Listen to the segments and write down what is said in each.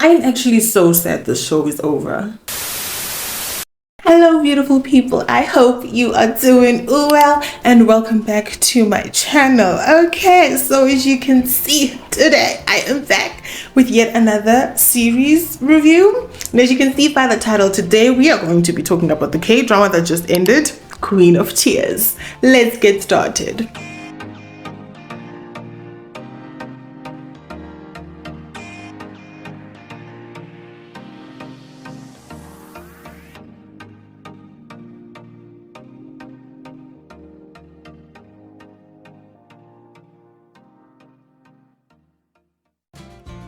I'm actually so sad the show is over. Hello beautiful people, I hope you are doing well and welcome back to my channel. Okay, so as you can see today I am back with yet another series review, and as you can see by the title, today we are going to be talking about the K-drama that just ended, Queen of Tears. Let's get started.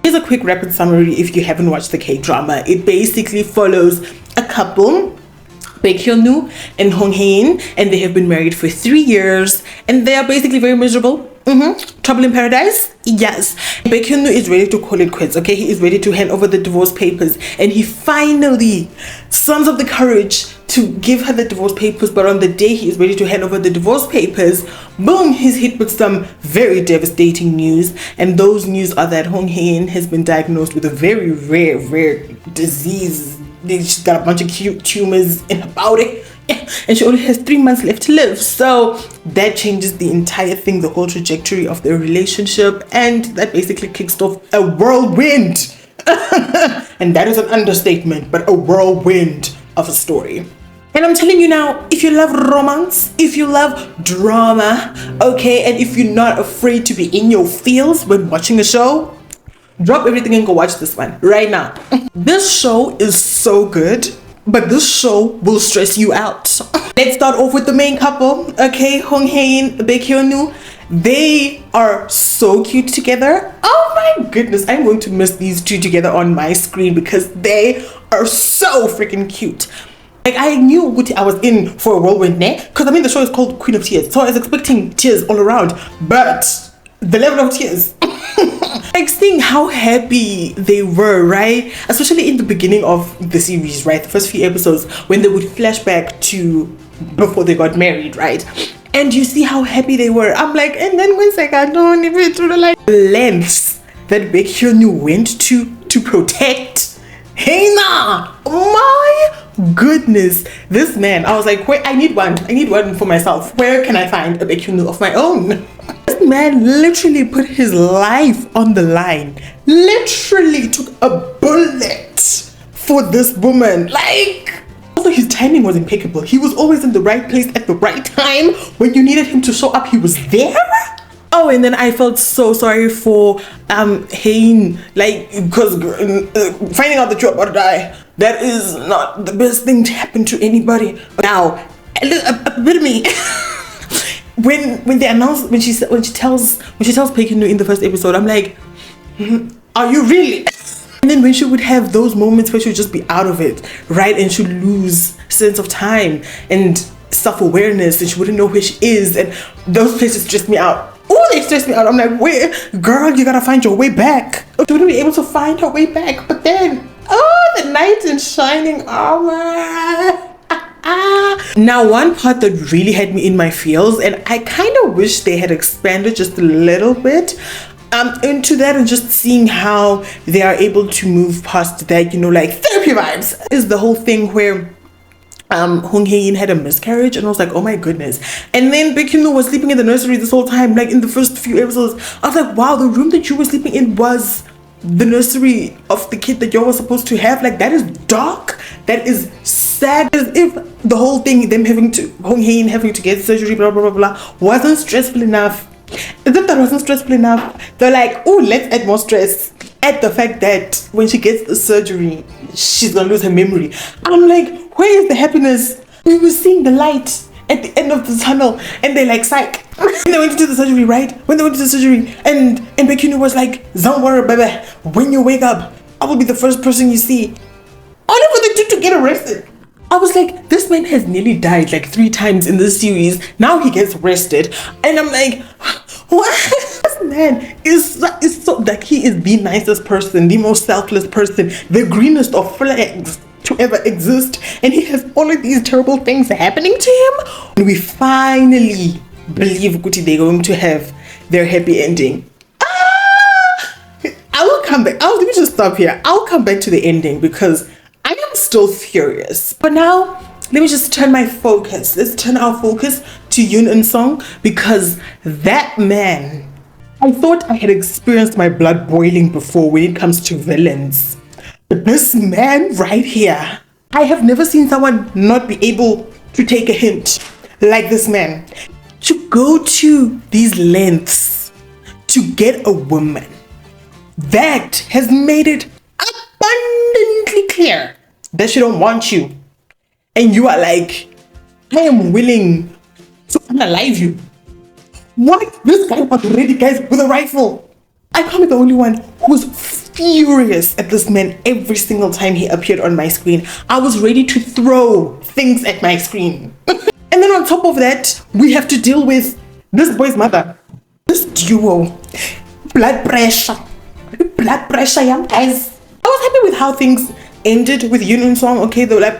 Here's a quick rapid summary if you haven't watched the K-drama. It basically follows a couple, Baek Hyun-woo and Hong Hae-in, and they have been married for 3 years and they are basically very miserable. Trouble in paradise? Yes. Baek Hyun-woo is ready to call it quits, okay? He is ready to hand over the divorce papers, and he finally sums up the courage to give her the divorce papers. But on the day he is ready to hand over the divorce papers, boom, he's hit with some very devastating news, and those news are that Hong Hae-in has been diagnosed with a very rare disease. She's got a bunch of cute tumors in her body, and she only has 3 months left to live. So that changes the entire thing, the whole trajectory of their relationship, and that basically kicks off a whirlwind. And that is an understatement, but a whirlwind of a story. And I'm telling you now, if you love romance, if you love drama, okay, and if you're not afraid to be in your feels when watching a show, drop everything and go watch this one right now. This show is so good, but this show will stress you out. Let's start off with the main couple, okay? Hong Hae-in, Baek Hyun-woo. They are so cute together. Oh my goodness, I'm going to miss these two together on my screen because they are so freaking cute. Like, I knew what I was in for a whirlwind, because I mean the show is called Queen of Tears, so I was expecting tears all around, but the level of tears, like seeing how happy they were, right? Especially in the beginning of the series, right? The first few episodes when they would flash back to before they got married, right? And you see how happy they were. I'm like, and then once I got on, even to the like lengths that Baek Hyun-woo went to protect Hae-na. My goodness, this man, I was like, wait, I need one for myself. Where can I find a Baek Hyun-woo of my own? This man literally put his life on the line, literally took a bullet for this woman. Like, also his timing was impeccable. He was always in the right place at the right time. When you needed him to show up, he was there. Oh, and then I felt so sorry for Hae-in, like, because finding out that you're about to die, that is not the best thing to happen to anybody. Now, a bit of me. when they announce, when she tells Baek Hyun-woo in the first episode, I'm like, are you really? And then when she would have those moments where she would just be out of it, right, and she would lose sense of time and self-awareness, and she wouldn't know where she is, and those places stressed me out. Oh, they stressed me out. I'm like, wait, girl, you gotta find your way back. She wouldn't be able to find her way back, but then, oh, the knight in shining armor. Now, one part that really had me in my feels, and I kind of wish they had expanded just a little bit into that, and just seeing how they are able to move past that, you know, like therapy vibes, is the whole thing where Hong Hae-in had a miscarriage, and I was like, oh my goodness. And then Baek Hyun-woo was sleeping in the nursery this whole time, like in the first few episodes. I was like, wow, the room that you were sleeping in was the nursery of the kid that you were supposed to have. Like, that is dark, that is sad. As if the whole thing, them having to, Hong Hae-in having to get surgery, blah blah blah blah, wasn't stressful enough. As if that wasn't stressful enough, they're like, oh, let's add more stress at the fact that when she gets the surgery, she's gonna lose her memory. I'm like, where is the happiness? We were seeing the light at the end of the tunnel, and they're like, psych. When they went into the surgery, right? When they went to the surgery, and Baek Hyun-woo was like, don't worry, baby. When you wake up, I will be the first person you see. Only for the two to get arrested. I was like, this man has nearly died like 3 times in this series. Now he gets arrested, and I'm like, what? This man is so like, he is the nicest person, the most selfless person, the greenest of flags to ever exist, and he has all of these terrible things happening to him. And we finally believe Guti they're going to have their happy ending. I will come back. Let me just stop here. I'll come back to the ending because I am still furious. But now, let me just turn my focus. Let's turn our focus to Yoon Eun-seong, because that man, I thought I had experienced my blood boiling before when it comes to villains. But this man right here, I have never seen someone not be able to take a hint like this man. To go to these lengths to get a woman that has made it abundantly clear that she don't want you. And you are like, I am willing to unalive you. What? This guy was ready, guys, with a rifle. I can't be the only one who was furious at this man every single time he appeared on my screen. I was ready to throw things at my screen. And then on top of that, we have to deal with this boy's mother. This duo. Blood pressure. Blood pressure, young guys. I was happy with how things ended with Yoon Eun-seong. Okay, they were like,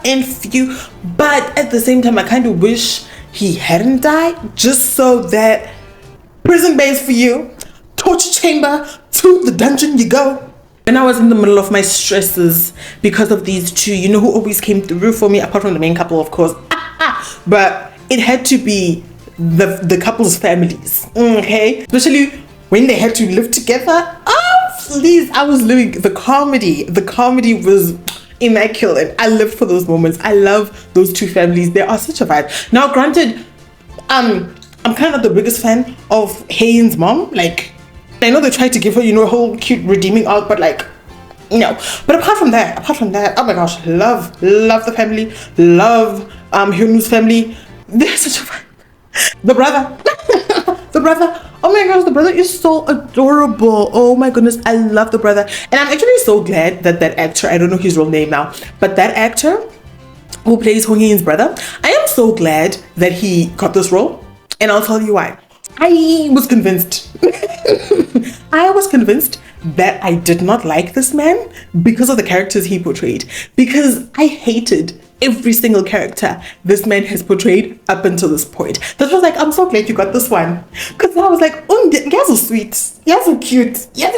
and few. But at the same time, I kind of wish he hadn't died, just so that prison base for you, torture chamber, to the dungeon you go. When I was in the middle of my stresses because of these two, you know who always came through for me, apart from the main couple, of course. But it had to be the couple's families, okay? Especially when they had to live together. Oh, please, I was living the comedy. The comedy was immaculate. I lived for those moments. I love those two families. They are such a vibe. Now, granted, I'm kind of not the biggest fan of Hae-in's mom. Like, I know they tried to give her, you know, a whole cute redeeming arc, but like, no. But apart from that, oh my gosh, love the family, love Hyun-woo's family. They're such a vibe. The brother, the brother. Oh my gosh, the brother is so adorable. Oh my goodness, I love the brother. And I'm actually so glad that that actor, I don't know his real name now, but that actor who plays Hong Hae-in's brother, I am so glad that he got this role. And I'll tell you why. I was convinced. I was convinced that I did not like this man because of the characters he portrayed. Because I hated every single character this man has portrayed up until this point. That was like, I'm so glad you got this one. Because I was like, oh, you're so sweet. You're so cute. You're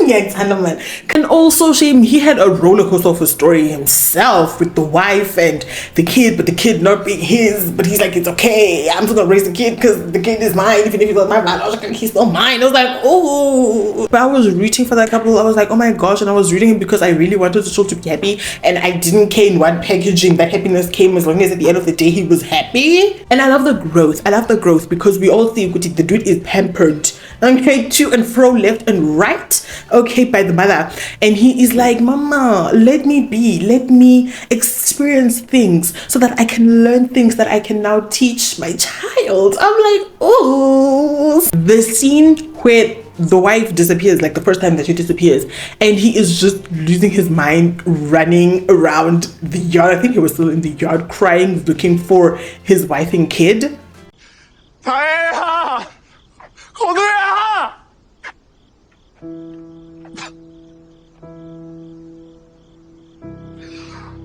man. And also, shame, he had a roller coaster of a story himself with the wife and the kid, but the kid not being his. But he's like, it's okay. I'm still going to raise the kid because the kid is mine. Even if he's not my biological, he's still mine. I was like, oh. But I was rooting for that couple. I was like, oh my gosh. And I was reading it because I really wanted Soo-cheol to be happy. And I didn't care in what packaging that happiness came, as long as at the end of the day he was happy. And I love the growth. I love the growth because we all see the dude is pampered, okay, to and fro, left and right, okay, by the mother. And he is like, mama, let me be, let me experience things so that I can learn things that I can now teach my child. I'm like, oh. The scene where the wife disappears, like the first time that she disappears, and he is just losing his mind, running around the yard. I think he was still in the yard crying, looking for his wife and kid. 다혜야! 건우야!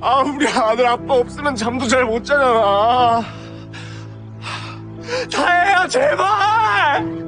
아, 우리 아들 아빠 없으면 잠도 잘 못 자잖아. 다혜야, 제발!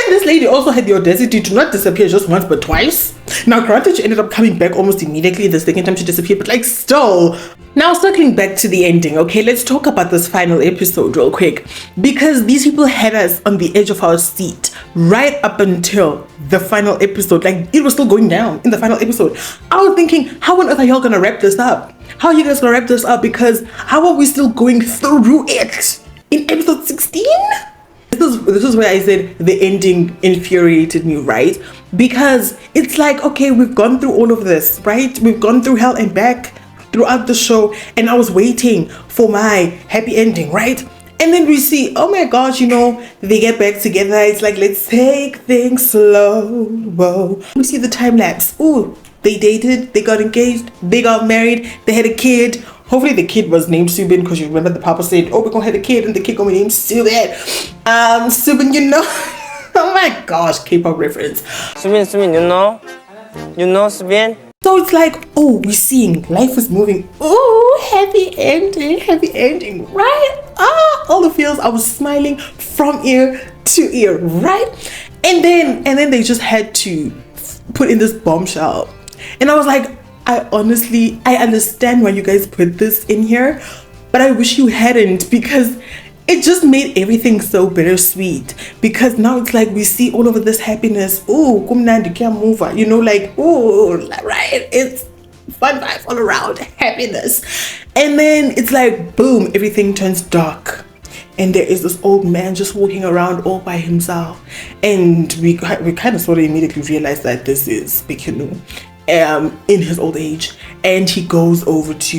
This lady also had the audacity to not disappear just once but twice. Now granted, she ended up coming back almost immediately the second time she disappeared, but like still. Now circling back to the ending, okay, let's talk about this final episode real quick, because these people had us on the edge of our seat right up until the final episode. Like, it was still going down in the final episode. I was thinking, how on earth are y'all gonna wrap this up? How are you guys gonna wrap this up? Because how are we still going through it in episode 16? This is where I said the ending infuriated me, right? Because it's like, okay, we've gone through all of this, right? We've gone through hell and back throughout the show, and I was waiting for my happy ending, right? And then we see, oh my gosh, you know, they get back together. It's like, let's take things slow. Whoa. We see the time lapse. Ooh, they dated, they got engaged, they got married, they had a kid. Hopefully the kid was named Subin, because you remember the papa said, oh, we're gonna have a kid and the kid gonna be named Subin. Subin, you know. Oh my gosh, K-pop reference. Subin, you know Subin? So it's like, oh, we're seeing life is moving. Oh, happy ending, right? Ah, all the feels. I was smiling from ear to ear, right? And then they just had to put in this bombshell. And I was like, I understand why you guys put this in here, but I wish you hadn't, because it just made everything so bittersweet. Because now it's like we see all of this happiness. Oh, kumnandi kya move, you know, like, oh, right, it's fun vibes all around, happiness. And then it's like, boom, everything turns dark. And there is this old man just walking around all by himself. And we kind of sort of immediately realize that this is Baek in his old age. And he goes over to,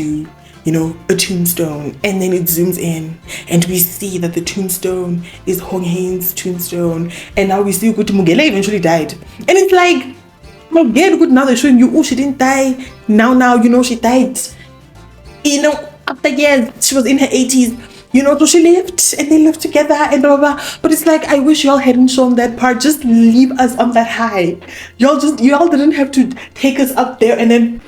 you know, a tombstone, and then it zooms in and we see that the tombstone is Hong Hae-in's tombstone. And now we see Ukuthi Mugela eventually died. And it's like, my God, good, now they're showing you, oh, she didn't die. Now, you know, she died. You know, after years, she was in her 80s. You know, so she lived and they lived together and blah, blah, blah. But it's like, I wish y'all hadn't shown that part. Just leave us on that high. Y'all didn't have to take us up there, and then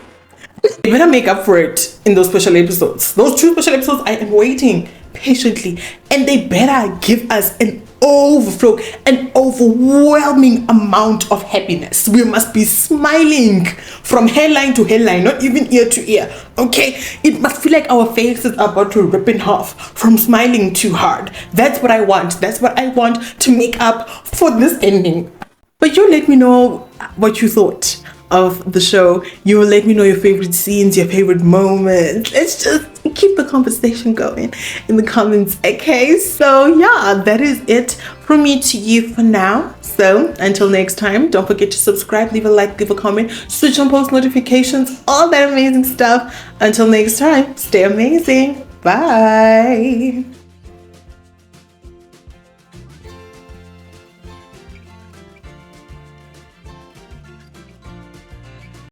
they better make up for it in those special episodes. Those 2 special episodes, I am waiting patiently. And they better give us an overflow, an overwhelming amount of happiness. We must be smiling from hairline to hairline, not even ear to ear. Okay? It must feel like our faces are about to rip in half from smiling too hard. That's what I want. That's what I want to make up for this ending. But you let me know what you thought of the show. You will let me know your favorite scenes, your favorite moments. Let's just keep the conversation going in the comments. Okay, so yeah, that is it from me to you for now. So until next time, don't forget to subscribe, leave a like, leave a comment, switch on post notifications, all that amazing stuff. Until next time, stay amazing. Bye.